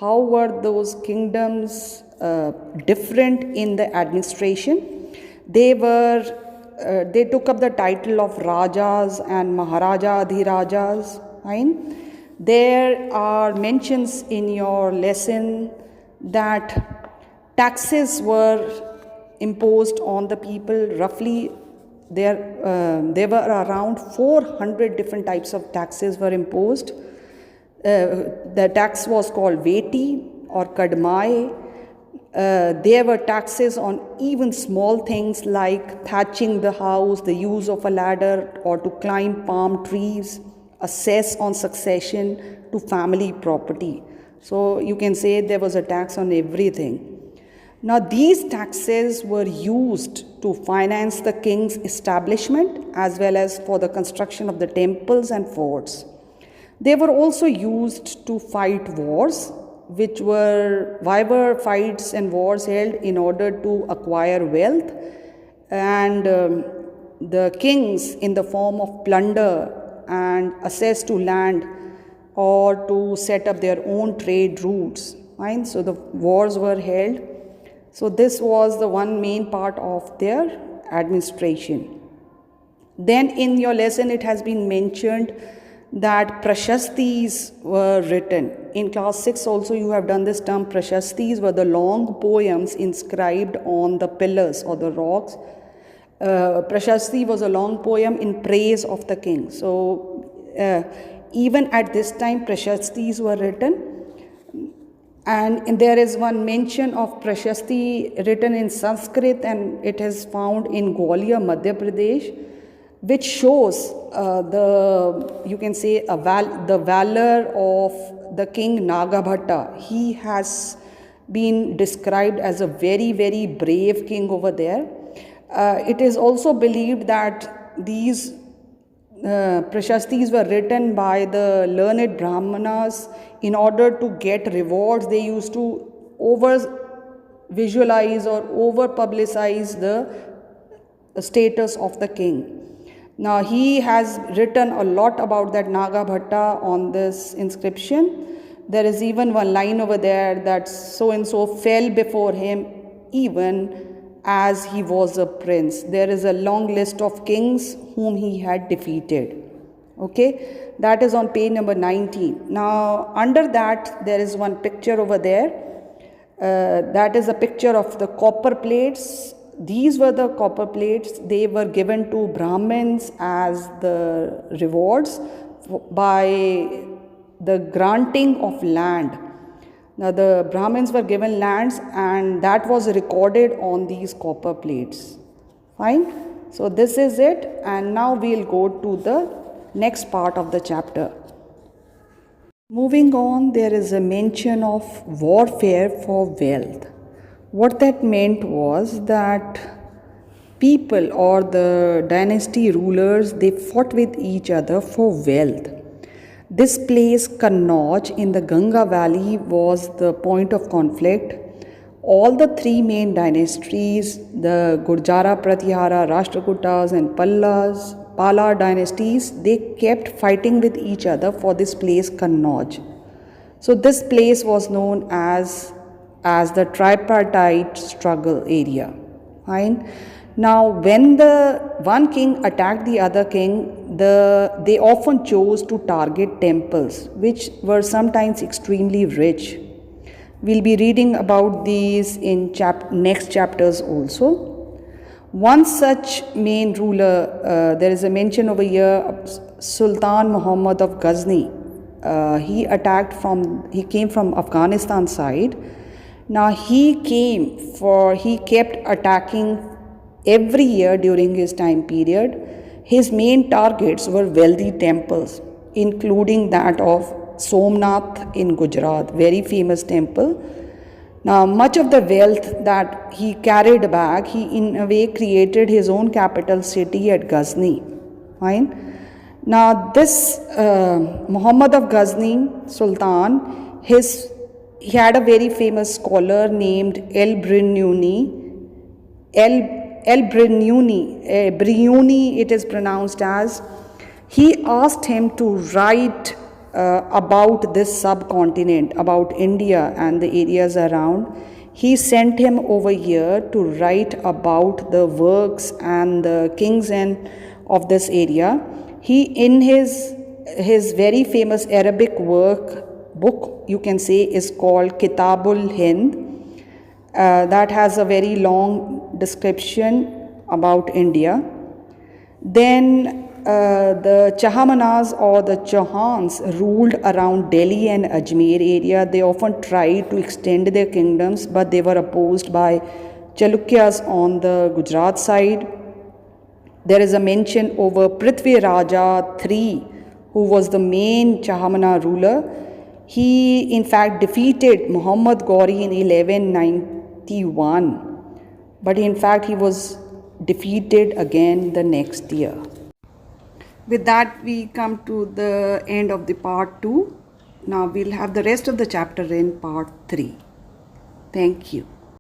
how were those kingdoms different in the administration. They took up the title of Rajas and Maharaja Adhirajas. Fine. There are mentions in your lesson that taxes were imposed on the people. Roughly, there were around 400 different types of taxes were imposed. The tax was called Veti or Kadmai. There were taxes on even small things like thatching the house, the use of a ladder, or to climb palm trees, a cess on succession to family property. So you can say there was a tax on everything. Now these taxes were used to finance the king's establishment as well as for the construction of the temples and forts. They were also used to fight wars, which were fights and wars held in order to acquire wealth, and the kings in the form of plunder and access to land or to set up their own trade routes. Fine. So the wars were held. So this was the one main part of their administration. Then in your lesson it has been mentioned that prashastis were written. In class 6 also you have done this term. Prashastis were the long poems inscribed on the pillars or the rocks. Prashasti was a long poem in praise of the king. So even at this time prashastis were written. And there is one mention of prashasti written in Sanskrit, and it is found in Gwalior, Madhya Pradesh, which shows you can say the valor of the king Nagabhatta. He has been described as a very, very brave king over there. It is also believed that these prashastis were written by the learned Brahmanas. In order to get rewards, they used to over visualize or over publicize the status of the king. Now he has written a lot about that Nagabhatta on this inscription. There is even one line over there that so and so fell before him even as he was a prince. There is a long list of kings whom he had defeated. Okay, that is on page number 19. Now under that there is one picture over there. That is a picture of the copper plates. These were the copper plates. They were given to Brahmins as the rewards by the granting of land. Now the Brahmins were given lands and that was recorded on these copper plates. Fine. So this is it, and now we'll go to the next part of the chapter. Moving on, there is a mention of warfare for wealth. What that meant was that people or the dynasty rulers, they fought with each other for wealth. This place, Kannauj in the Ganga Valley, was the point of conflict. All the three main dynasties, the Gurjara, Pratihara, Rashtrakutas and Pala dynasties, they kept fighting with each other for this place, Kannauj. So this place was known as the tripartite struggle area. Fine. Now when the one king attacked the other king, they often chose to target temples, which were sometimes extremely rich. We'll be reading about these in next chapters also. One such main ruler, there is a mention over here of Sultan Muhammad of Ghazni. He came from Afghanistan side. Now he kept attacking every year during his time period. His main targets were wealthy temples, including that of Somnath in Gujarat, very famous temple. Now much of the wealth that he carried back, he in a way created his own capital city at Ghazni. Fine. Now this Muhammad of Ghazni, Sultan, he had a very famous scholar named Brinyuni, it is pronounced as. He asked him to write about this subcontinent, about India and the areas around, he sent him over here to write about the works and the kings and of this area. He, in his very famous Arabic book, you can say, is called Kitabul Hind. That has a very long description about India. Then the Chahamanas or the Chauhans ruled around Delhi and Ajmer area. They often tried to extend their kingdoms, but they were opposed by Chalukyas on the Gujarat side. There is a mention over Prithvi Raja III, who was the main Chahamana ruler. He in fact defeated Muhammad Ghori in 1191, but in fact he was defeated again the next year. With that, we come to the end of the part 2. Now we'll have the rest of the chapter in part 3. Thank you.